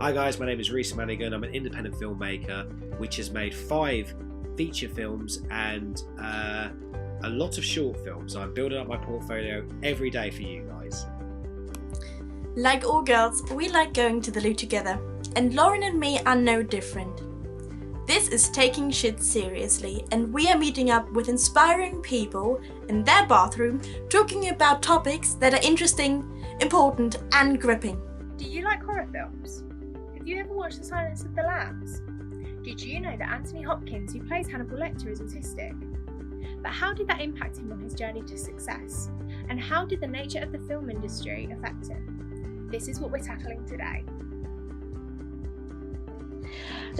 Hi guys, my name is Reece. I'm an independent filmmaker which has made 5 feature films and a lot of short films. I'm building up my portfolio every day for you guys. Like all girls, we like going to the loo together, and Lauren and me are no different. This is taking shit seriously, and we are meeting up with inspiring people in their bathroom talking about topics that are interesting, important, and gripping. Do you like horror films? Have you ever watched The Silence of the Lambs? Did you know that Anthony Hopkins, who plays Hannibal Lecter, is autistic? But how did that impact him on his journey to success? And how did the nature of the film industry affect him? This is what we're tackling today.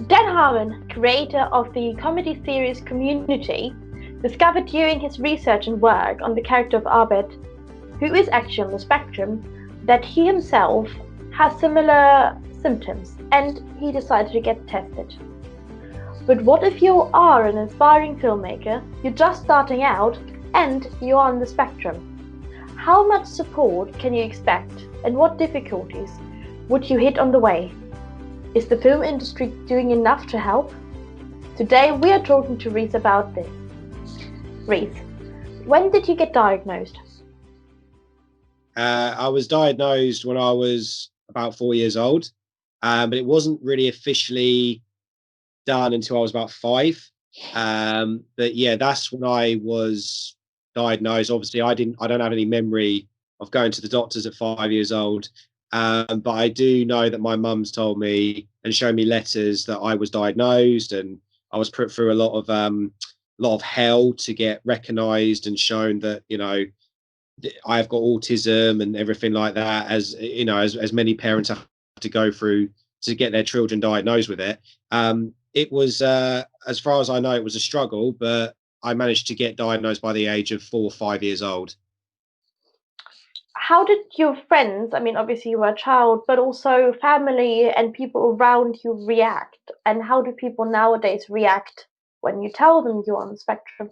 Dan Harmon, creator of the comedy series Community, discovered during his research and work on the character of Abed, who is actually on the spectrum, that he himself has similar symptoms, and he decided to get tested. But what if you are an aspiring filmmaker, you're just starting out, and you're on the spectrum? How much support can you expect, and what difficulties would you hit on the way? Is the film industry doing enough to help? Today we are talking to Reece about this. Reece, when did you get diagnosed? I was diagnosed when I was about 4 years old, but it wasn't really officially done until I was about 5. But yeah, that's when I was diagnosed. Obviously, I don't have any memory of going to the doctors at 5 years old. But I do know that my mum's told me and shown me letters that I was diagnosed, and I was put through a lot of hell to get recognised and shown that, you know, I've got autism and everything like that, as you know, as many parents have to go through to get their children diagnosed with it. It was, as far as I know, it was a struggle, but I managed to get diagnosed by the age of 4 or 5 years old. How did your friends, I mean, obviously you were a child, but also family and people around you react? And how do people nowadays react when you tell them you're on the spectrum?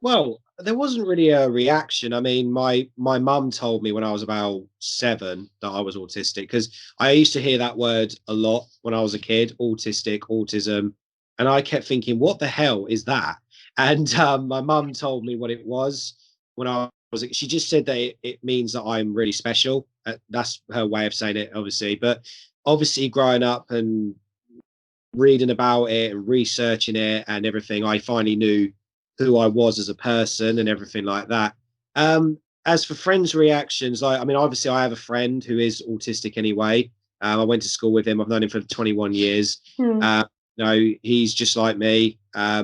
Well, there wasn't really a reaction. I mean, my mum told me when I was about 7 that I was autistic, because I used to hear that word a lot when I was a kid, autistic, autism, and I kept thinking, what the hell is that? And my mum told me what it was when I was. She just said that it means that I'm really special. That's her way of saying it, obviously. But obviously, growing up and reading about it and researching it and everything, I finally knew who I was as a person and everything like that. As for friends' reactions, I mean, obviously, I have a friend who is autistic anyway. I went to school with him. I've known him for 21 years. You know, he's just like me.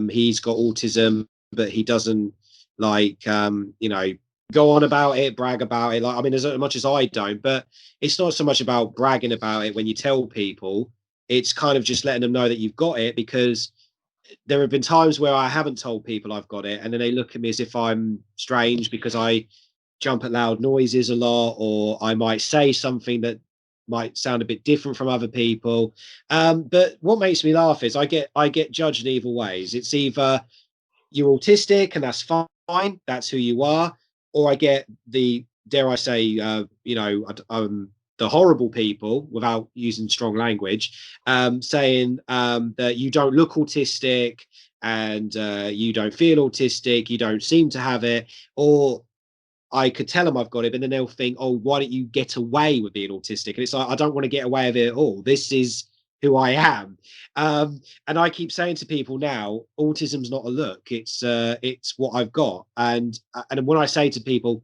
He's got autism, but he doesn't like, you know, go on about it, brag about it. Like, I mean, as much as I don't, but it's not so much about bragging about it when you tell people. It's kind of just letting them know that you've got it, because there have been times where I haven't told people I've got it, and then they look at me as if I'm strange because I jump at loud noises a lot, or I might say something that might sound a bit different from other people. But what makes me laugh is I get judged in either ways. It's either you're autistic and that's fine, that's who you are, or I get the, dare I say, you know, the horrible people, without using strong language, saying that you don't look autistic, and you don't feel autistic, you don't seem to have it. Or I could tell them I've got it, but then they'll think, oh, why don't you get away with being autistic? And it's like, I don't want to get away with it at all. This is who I am. And I keep saying to people now, autism's not a look, it's what I've got. And when I say to people,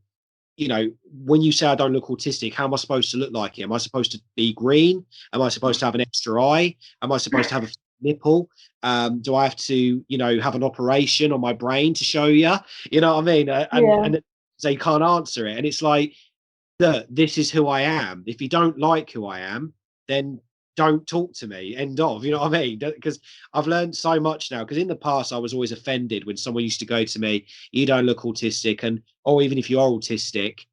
you know, when you say I don't look autistic, how am I supposed to look like it? Am I supposed to be green? Am I supposed to have an extra eye? Am I supposed to have a nipple? Do I have to, you know, have an operation on my brain to show you? You know what I mean? And they can't answer it. And it's like, look, this is who I am. If you don't like who I am, then don't talk to me. End of. You know what I mean? Because I've learned so much now. Because in the past, I was always offended when someone used to go to me, "You don't look autistic," and or even if you are autistic,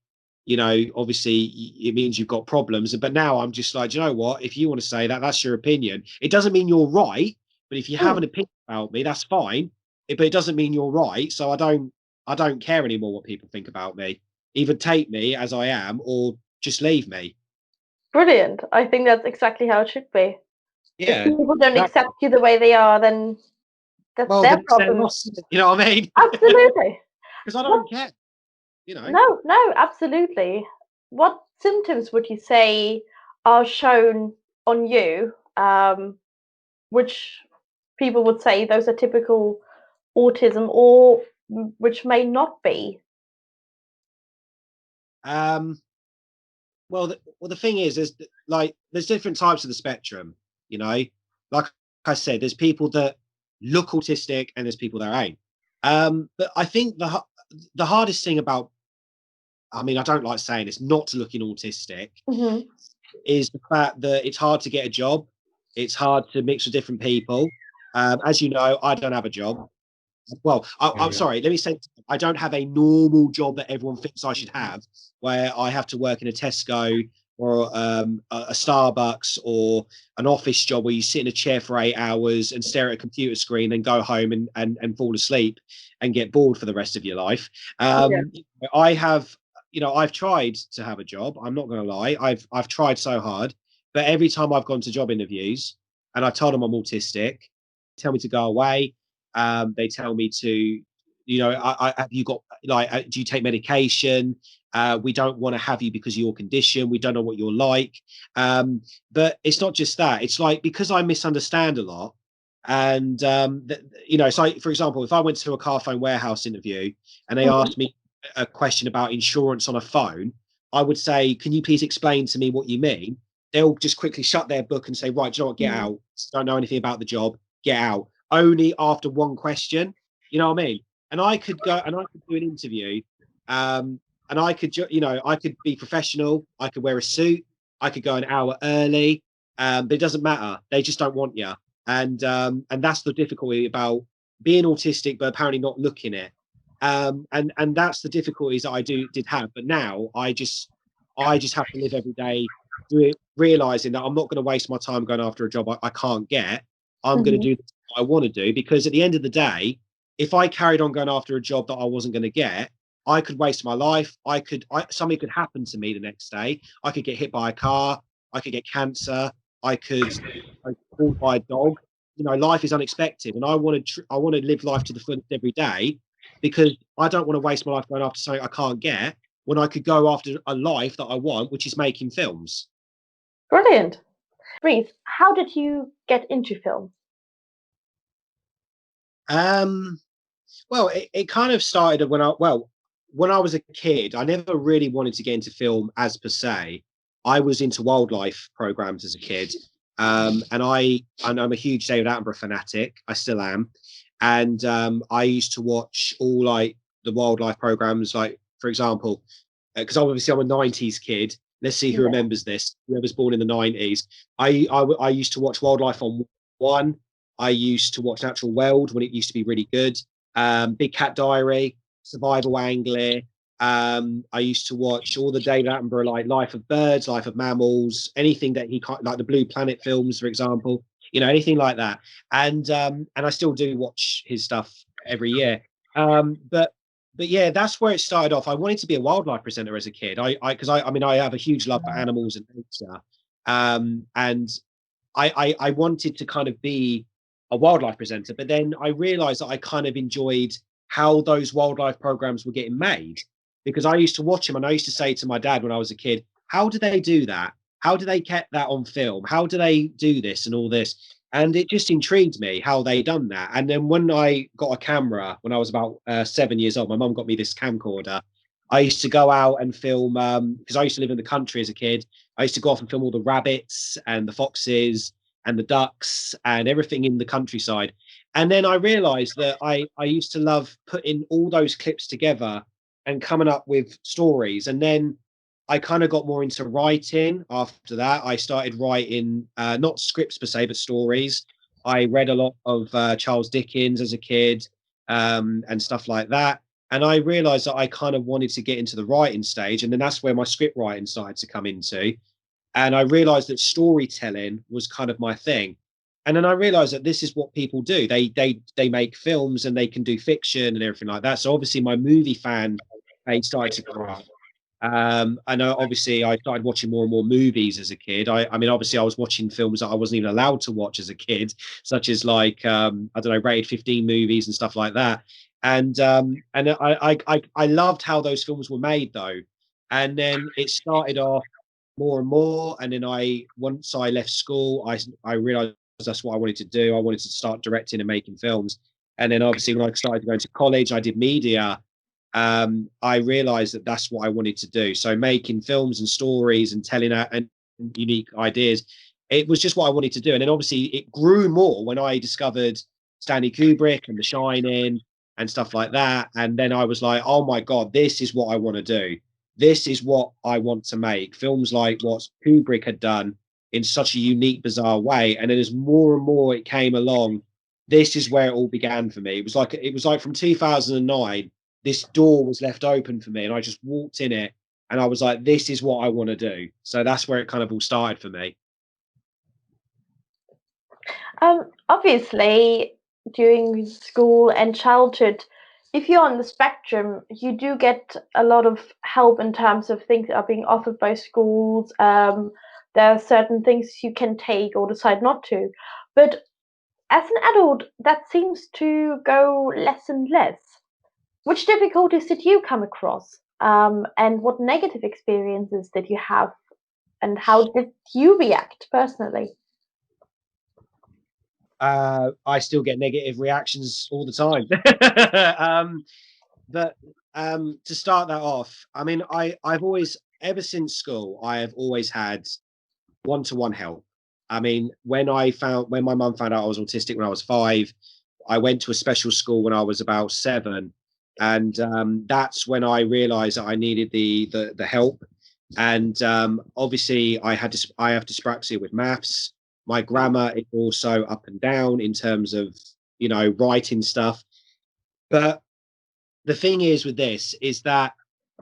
you know, obviously it means you've got problems. But now I'm just like, do you know what? If you want to say that, that's your opinion. It doesn't mean you're right. But if you have an opinion about me, that's fine. But it doesn't mean you're right. So I don't care anymore what people think about me. Either take me as I am or just leave me. Brilliant. I think that's exactly how it should be. If Yeah. people don't accept you the way they are, then that's Well, their then it's their problem. loss. You know what I mean? Absolutely. Because I What? don't care. You know. No, absolutely. What symptoms would you say are shown on you, which people would say those are typical autism, or which may not be? Um. Well, the thing is, there's different types of the spectrum. You know, like I said, there's people that look autistic, and there's people that ain't. But I think the hardest thing about, I mean, I don't like saying this, not looking autistic, Hmm. is the fact that it's hard to get a job. It's hard to mix with different people. As you know, I don't have a job. Well, I'm sorry. Let me say, I don't have a normal job that everyone thinks I should have, where I have to work in a Tesco or a Starbucks or an office job where you sit in a chair for 8 hours and stare at a computer screen and go home and fall asleep and get bored for the rest of your life. Yeah. I have, I've tried to have a job. I'm not going to lie. I've tried so hard, but every time I've gone to job interviews and I told them I'm autistic, tell me to go away. They tell me to, have you got, like, do you take medication? We don't want to have you because of your condition. We don't know what you're like. But it's not just that. It's like, because I misunderstand a lot. And, so for example, if I went to a car phone warehouse interview and they Mhm. asked me a question about insurance on a phone, I would say, can you please explain to me what you mean? They'll just quickly shut their book and say, right, do you know what, get Mm. out. Don't know anything about the job, get out. Only after one question. You know what I mean? And I could go and I could do an interview, and I could, I could be professional. I could wear a suit. I could go an hour early. But it doesn't matter. They just don't want you. And that's the difficulty about being autistic, but apparently not looking it. And that's the difficulties that did have. But now I just have to live every day, realizing that I'm not going to waste my time going after a job I can't get. I'm going Mhm. to do what I want to do, because at the end of the day, if I carried on going after a job that I wasn't going to get, I could waste my life. Something could happen to me the next day. I could get hit by a car. I could get cancer. I could be caught by a dog. Life is unexpected, and I want to live life to the fullest every day, because I don't want to waste my life going after something I can't get when I could go after a life that I want, which is making films. Brilliant. Reece, how did you get into film? Um, well, it kind of started when I was a kid. I never really wanted to get into film as per se. I was into wildlife programs as a kid, and I'm a huge David Attenborough fanatic. I still am, and I used to watch all, like, the wildlife programs, like, for example, because obviously I'm a '90s kid. Let's see who Yeah. remembers this. Whoever's born in the '90s. I used to watch Wildlife on One. I used to watch Natural World when it used to be really good. Big Cat Diary, Survival Angler. I used to watch all the David Attenborough, like Life of Birds, Life of Mammals, anything that he like the Blue Planet films, for example. Anything like that. And I still do watch his stuff every year. But yeah, that's where it started off. I wanted to be a wildlife presenter as a kid. I have a huge love for animals and nature. And I wanted to kind of be a wildlife presenter, but then I realized that I kind of enjoyed how those wildlife programs were getting made, because I used to watch them and I used to say to my dad when I was a kid, how do they do that? How do they get that on film? How do they do this and all this? And it just intrigued me how they done that. And then when I got a camera when I was about 7 years old, my mum got me this camcorder. I used to go out and film, because I used to live in the country as a kid. I used to go off and film all the rabbits and the foxes and the ducks and everything in the countryside. And then I realized that I used to love putting all those clips together and coming up with stories. And then I kind of got more into writing after that. I started writing, not scripts per se, but stories. I read a lot of Charles Dickens as a kid, and stuff like that. And I realized that I kind of wanted to get into the writing stage. And then that's where my script writing started to come into. And I realized that storytelling was kind of my thing. And then I realized that this is what people do. They make films and they can do fiction and everything like that. So obviously my movie fan page started to grow up. And obviously, I started watching more and more movies as a kid. I mean, obviously, I was watching films that I wasn't even allowed to watch as a kid, such as like I don't know, rated 15 movies and stuff like that. And I loved how those films were made, though. And then it started off more and more. And then once I left school, I realized that's what I wanted to do. I wanted to start directing and making films. And then obviously, when I started going to college, I did media. I realized that that's what I wanted to do. So making films and stories and telling out and unique ideas, it was just what I wanted to do. And then obviously it grew more when I discovered Stanley Kubrick and The Shining and stuff like that. And then I was like, oh my God, this is what I want to do. This is what I want to make. Films like what Kubrick had done in such a unique, bizarre way. And then as more and more it came along, this is where it all began for me. It was like from 2009 this door was left open for me and I just walked in it and I was like, this is what I want to do. So that's where it kind of all started for me. Obviously, during school and childhood, if you're on the spectrum, you do get a lot of help in terms of things that are being offered by schools. There are certain things you can take or decide not to. But as an adult, that seems to go less and less. Which difficulties did you come across? And what negative experiences did you have? And how did you react personally? I still get negative reactions all the time. But to start that off, I mean, I've always, ever since school, I have always had one-to-one help. I mean, when my mum found out I was autistic when I was 5, I went to a special school when I was about 7, and that's when I realised that I needed the help. And obviously, I have dyspraxia with maths. My grammar is also up and down in terms of writing stuff. But the thing is with this is that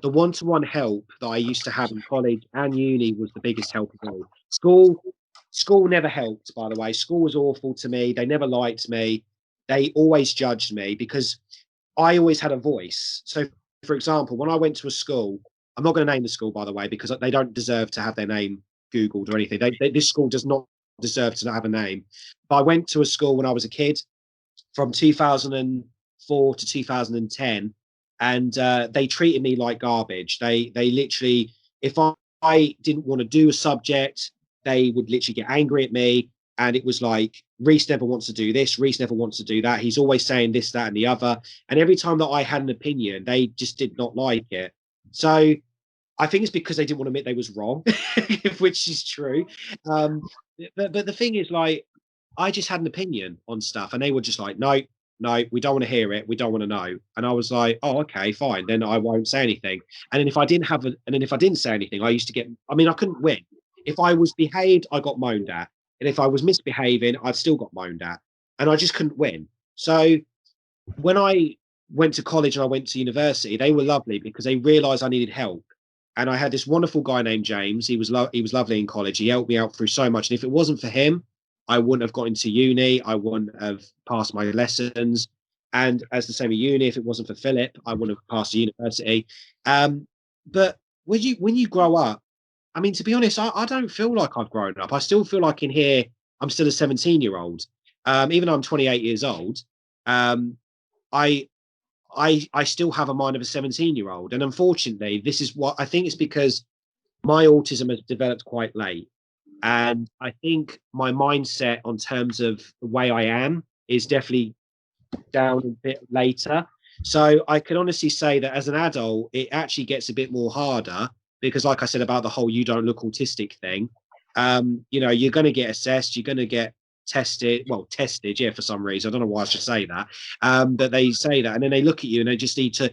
the one-to-one help that I used to have in college and uni was the biggest help of all. School never helped, by the way. School was awful to me. They never liked me. They always judged me because I always had a voice. So, for example, when I went to a school, I'm not going to name the school, by the way, because they don't deserve to have their name Googled or anything. This school does not deserve to have a name. But I went to a school when I was a kid from 2004 to 2010, and they treated me like garbage. They literally, if I didn't want to do a subject, they would literally get angry at me. And it was like, Reece never wants to do this. Reece never wants to do that. He's always saying this, that, and the other. And every time that I had an opinion, they just did not like it. So I think it's because they didn't want to admit they was wrong, which is true. But the thing is, like, I just had an opinion on stuff, and they were just like, no, no, we don't want to hear it. We don't want to know. And I was like, oh, okay, fine. Then I won't say anything. And then if I didn't say anything, I used to I mean, I couldn't win. If I was behaved, I got moaned at. And if I was misbehaving, I've still got moaned at. And I just couldn't win. So when I went to college and I went to university, they were lovely because they realized I needed help. And I had this wonderful guy named James. He was lovely in college. He helped me out through so much. And if it wasn't for him, I wouldn't have got into uni. I wouldn't have passed my lessons. And as the same at uni, if it wasn't for Philip, I wouldn't have passed university. But when you grow up, I mean, to be honest, I don't feel like I've grown up. I still feel like in here, I'm still a 17-year-old. Even though I'm 28 years old, I still have a mind of a 17-year-old. And unfortunately, this is what I think it's because my autism has developed quite late. And I think my mindset on terms of the way I am is definitely down a bit later. So I can honestly say that as an adult, it actually gets a bit more harder because, like I said about the whole "you don't look autistic" thing, you're going to get assessed, you're going to get tested, yeah, for some reason. I don't know why I should say that, but they say that, and then they look at you and they just need to.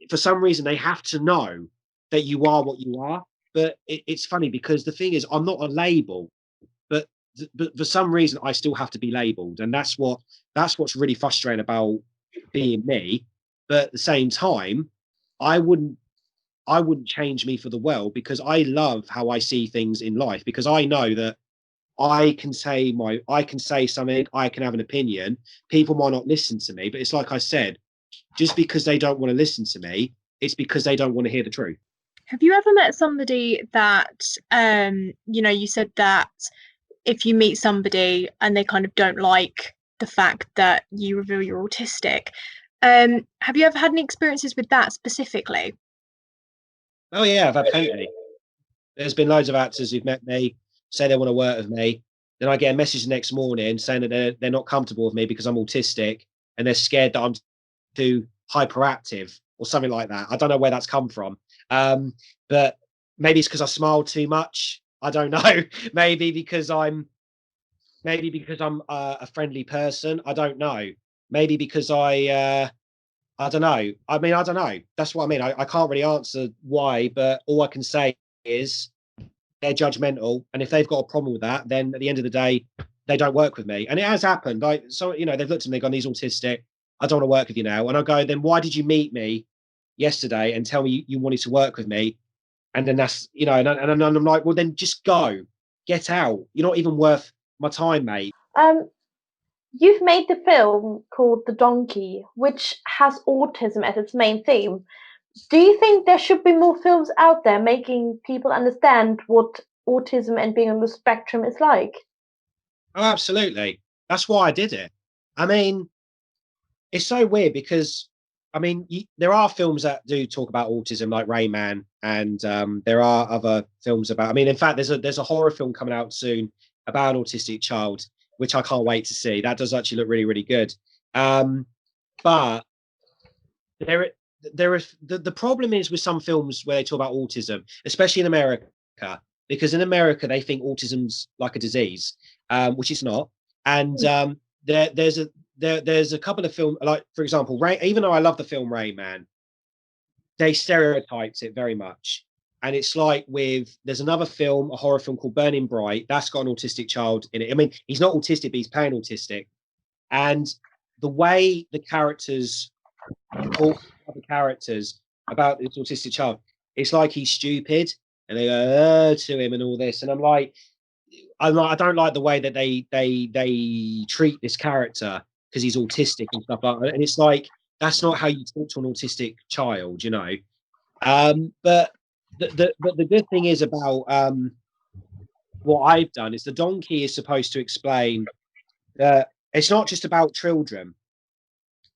For some reason, they have to know that you are what you are. But it's funny because the thing is, I'm not a label, but for some reason, I still have to be labelled, and that's what's really frustrating about being me. But at the same time, I wouldn't change me for the world because I love how I see things in life because I know that I can say something, I can have an opinion. People might not listen to me, but it's like I said, just because they don't want to listen to me, it's because they don't want to hear the truth. Have you ever met somebody that, you said that if you meet somebody and they kind of don't like the fact that you reveal you're autistic, have you ever had any experiences with that specifically? Oh yeah, I've had plenty. There's been loads of actors who've met me, say they want to work with me. Then I get a message the next morning saying that they're not comfortable with me because I'm autistic and they're scared that I'm too hyperactive or something like that. I don't know where that's come from. But maybe it's because I smile too much. I don't know. Maybe because I'm a friendly person. I don't know. Maybe because I don't know. I mean, I don't know. That's what I mean. I can't really answer why, but all I can say is they're judgmental, and if they've got a problem with that, then at the end of the day, they don't work with me. And it has happened. Like, so they've looked at me, and gone, "He's autistic. I don't want to work with you now." And I go, "Then why did you meet me yesterday and tell me you wanted to work with me?" And then and I'm like, "Well, then just go, get out. You're not even worth my time, mate." You've made the film called The Donkey, which has autism as its main theme. Do you think there should be more films out there making people understand what autism and being on the spectrum is like? Oh, absolutely. That's why I did it. I mean, it's so weird because there are films that do talk about autism, like Rayman, and there are other films about. I mean, in fact, there's a horror film coming out soon about an autistic child, which I can't wait to see. That does actually look really, really good. But there, there is the problem is with some films where they talk about autism, especially in America, because in America they think autism's like a disease, which it's not. And there's a couple of films, like for example, even though I love the film Rain Man, they stereotypes it very much. And it's like there's another film, a horror film called Burning Bright, that's got an autistic child in it. I mean, he's not autistic, but he's playing autistic. And the way the characters talk to other characters about this autistic child, it's like he's stupid, and they go to him and all this. And I don't like the way that they treat this character because he's autistic and stuff like that. And it's like that's not how you talk to an autistic child, you know. But the good thing is about what I've done is the donkey is supposed to explain that it's not just about children.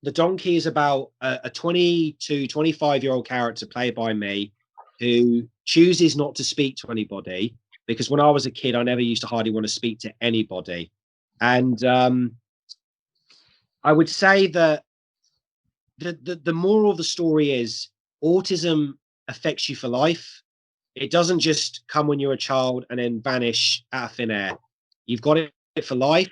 The donkey is about a 20 to 25-year-old character played by me who chooses not to speak to anybody because when I was a kid, I never used to hardly want to speak to anybody. And I would say that the moral of the story is autism affects you for life. It doesn't just come when you're a child and then vanish out of thin air. You've got it for life.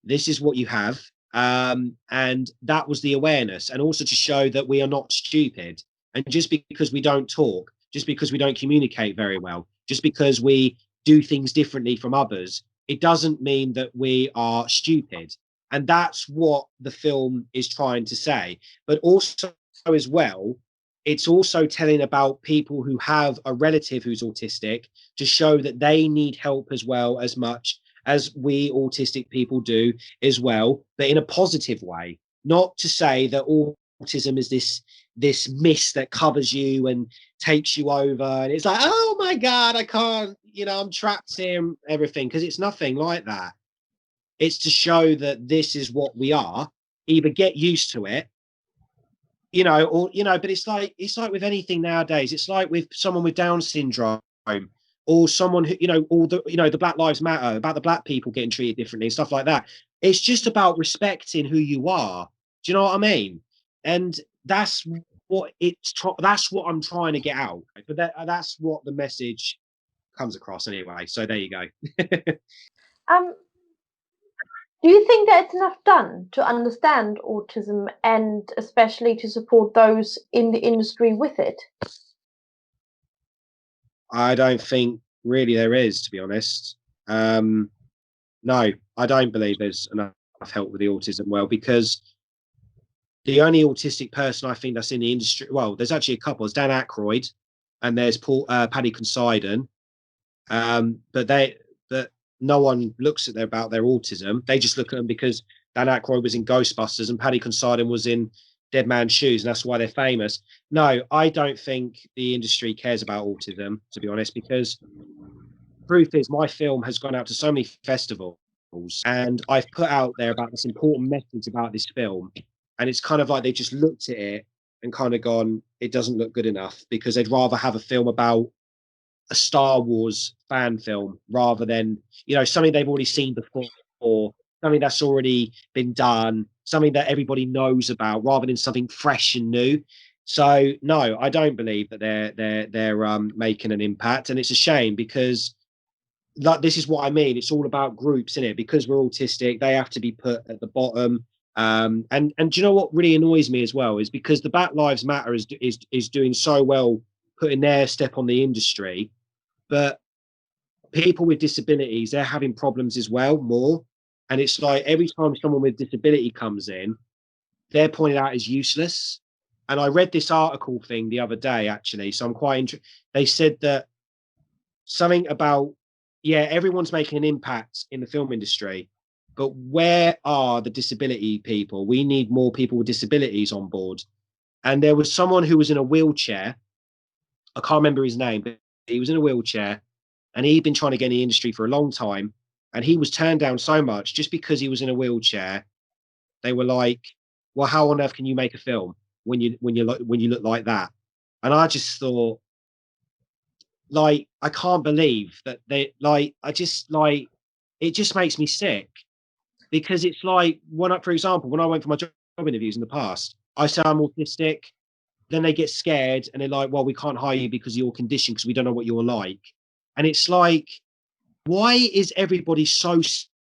This is what you have. And that was the awareness, and also to show that we are not stupid. And just because we don't talk, just because we don't communicate very well, just because we do things differently from others, it doesn't mean that we are stupid. And that's what the film is trying to say. But also, as well, it's also telling about people who have a relative who's autistic to show that they need help as well, as much as we autistic people do as well, but in a positive way. Not to say that autism is this mist that covers you and takes you over, and it's like, oh my god, I can't, I'm trapped here and everything, because it's nothing like that. It's to show that this is what we are. Either get used to it, but it's like with anything nowadays. It's like with someone with Down syndrome, or someone who, all the Black Lives Matter, about the black people getting treated differently and stuff like that. It's just about respecting who you are. Do you know what I mean? And that's that's what I'm trying to get out. But that's what the message comes across anyway. So there you go. Um, do you think that it's enough done to understand autism and especially to support those in the industry with it? I don't think really there is, to be honest. No, I don't believe there's enough help with the autism world, because the only autistic person I think that's in the industry, well, there's actually a couple. There's Dan Aykroyd and there's Paddy Considine, but no one looks at about their autism. They just look at them because Dan Aykroyd was in Ghostbusters and Paddy Considine was in dead man's shoes, and that's why they're famous. No, I don't think the industry cares about autism, to be honest, because truth is, my film has gone out to so many festivals, and I've put out there about this important message about this film, and it's kind of like they just looked at it and kind of gone, it doesn't look good enough, because they'd rather have a film about a Star Wars fan film rather than, you know, something they've already seen before, or something that's already been done, something that everybody knows about, rather than something fresh and new. So no, I don't believe that they're making an impact, and it's a shame, because like, this is what I mean. It's all about groups, isn't it? Because we're autistic, they have to be put at the bottom. And do you know what really annoys me as well is because the Black Lives Matter is doing so well, putting their step on the industry, but people with disabilities, they're having problems as well, more. And it's like every time someone with disability comes in, they're pointed out as useless. And I read this article thing the other day, actually. So I'm quite interested. They said that something about, yeah, everyone's making an impact in the film industry, but where are the disability people? We need more people with disabilities on board. And there was someone who was in a wheelchair. I can't remember his name, but he was in a wheelchair, and he'd been trying to get in the industry for a long time. And he was turned down so much just because he was in a wheelchair. They were like, "Well, how on earth can you make a film when you look like that?" And I just thought, like, I can't believe that they like. I just like, it just makes me sick, because it's like when I, for example, when I went for my job interviews in the past, I say I'm autistic. Then they get scared and they're like, "Well, we can't hire you because of your condition because we don't know what you're like." And it's like, why is everybody so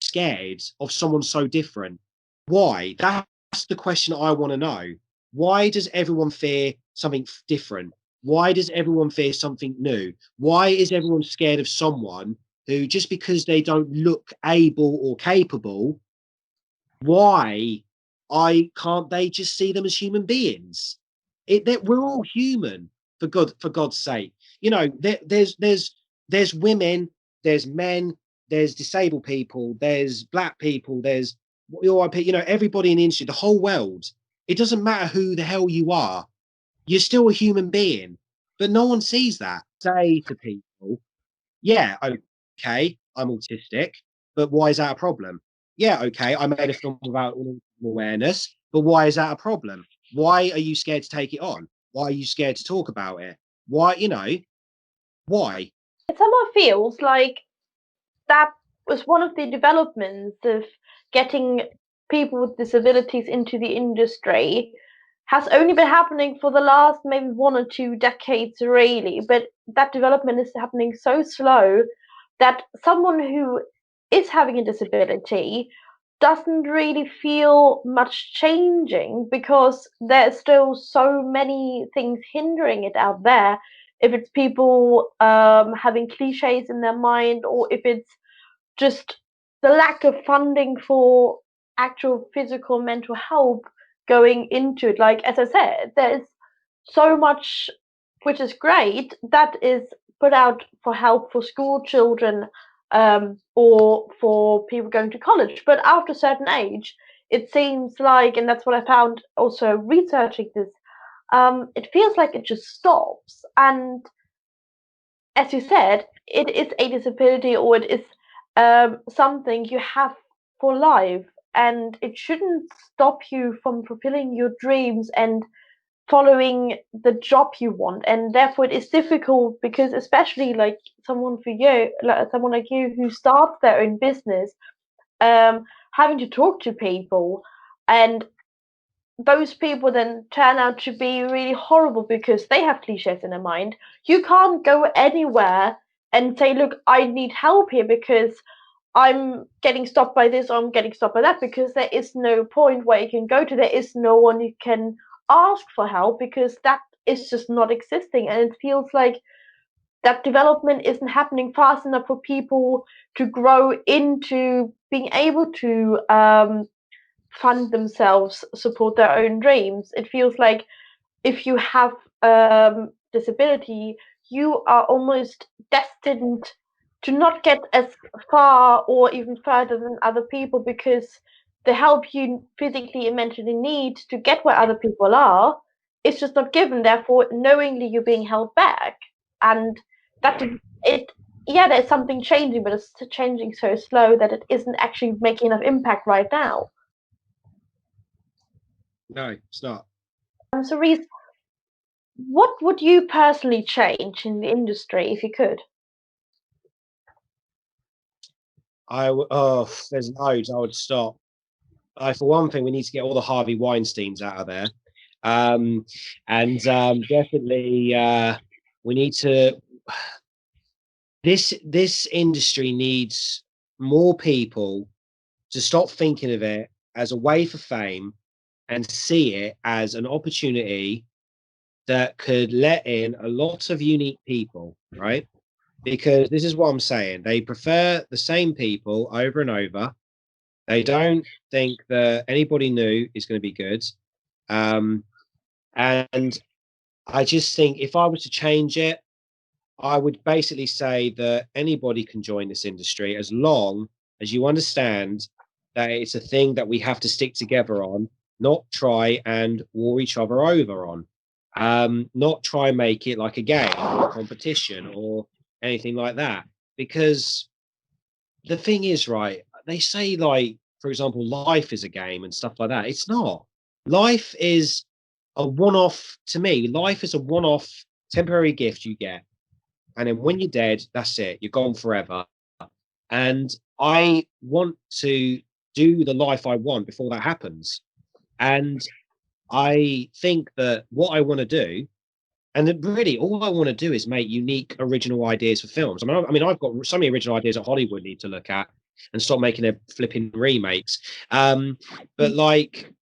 scared of someone so different? Why? That's the question I want to know. Why does everyone fear something different? Why does everyone fear something new? Why is everyone scared of someone who, just because they don't look able or capable, why I can't they just see them as human beings? We're all human, for God's sake. You know, there's women, there's men, there's disabled people, there's black people, there's you know, everybody in the industry, the whole world. It doesn't matter who the hell you are, you're still a human being. But no one sees that. Say to people, yeah, okay, I'm autistic, but why is that a problem? Yeah, okay, I made a film about awareness, but why is that a problem? Why are you scared to take it on? Why are you scared to talk about it? Why, you know, why? It somehow feels like that was one of the developments of getting people with disabilities into the industry has only been happening for the last maybe 1 or 2 decades really, but that development is happening so slow that someone who is having a disability doesn't really feel much changing because there's still so many things hindering it out there. If it's people having cliches in their mind, or if it's just the lack of funding for actual physical mental health going into it. Like, as I said, there's so much which is great that is put out for help for school children, or for people going to college, but after a certain age it seems like, and that's what I found also researching this, it feels like it just stops. And as you said, it is a disability, or it is something you have for life, and it shouldn't stop you from fulfilling your dreams and following the job you want. And therefore, it is difficult because, especially like someone for you, like someone like you who starts their own business, having to talk to people, and those people then turn out to be really horrible because they have cliches in their mind. You can't go anywhere and say, "Look, I need help here because I'm getting stopped by this, or I'm getting stopped by that," because there is no point where you can go to. There is no one you can ask for help because that is just not existing. And it feels like that development isn't happening fast enough for people to grow into being able to fund themselves, support their own dreams. It feels like if you have disability, you are almost destined to not get as far or even further than other people because the help you physically and mentally need to get where other people are is just not given. Therefore, knowingly you're being held back, and that it. Yeah, there's something changing, but it's changing so slow that it isn't actually making enough impact right now. No, it's not. So, Reece, what would you personally change in the industry if you could? There's loads. I would stop. For one thing, we need to get all the Harvey Weinsteins out of there, and definitely we need to. This industry needs more people to stop thinking of it as a way for fame and see it as an opportunity that could let in a lot of unique people, right? Because this is what I'm saying. They prefer the same people over and over. They don't think that anybody new is going to be good. And I just think if I was to change it, I would basically say that anybody can join this industry as long as you understand that it's a thing that we have to stick together on, not try and war each other over on. Not try and make it like a game or a competition or anything like that. Because the thing is, right, they say, like, for example, life is a game and stuff like that. It's not. Life is a one-off. To me, life is a one-off temporary gift you get. And then when you're dead, that's it. You're gone forever. And I want to do the life I want before that happens. And I think that what I want to do, and that really all I want to do is make unique, original ideas for films. I mean, I've got so many original ideas that Hollywood need to look at and stop making their flipping remakes. But like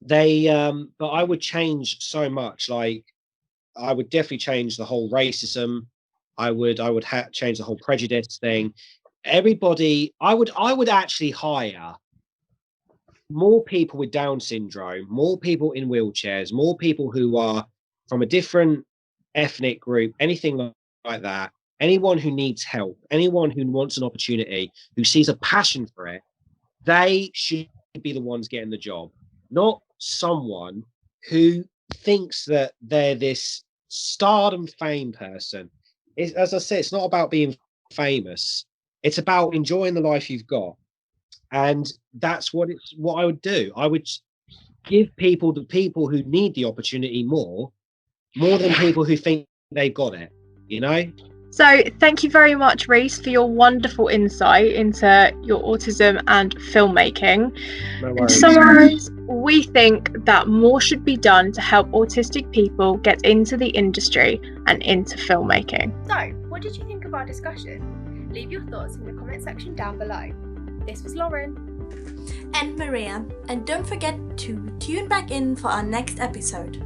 but I would change so much. Like, I would definitely change the whole racism. I would change the whole prejudice thing. Everybody, I would actually hire more people with Down syndrome, more people in wheelchairs, more people who are from a different ethnic group, anything like that. Anyone who needs help, anyone who wants an opportunity, who sees a passion for it, they should be the ones getting the job, not someone who thinks that they're this stardom fame person. As I said, it's not about being famous. It's about enjoying the life you've got. And that's what I would do. I would give the people who need the opportunity more than people who think they've got it, you know? So thank you very much, Reece, for your wonderful insight into your autism and filmmaking. No To worries. summarise, we think that more should be done to help autistic people get into the industry and into filmmaking. So, what did you think of our discussion? Leave your thoughts in the comment section down below. This was Lauren. And Maria. And don't forget to tune back in for our next episode.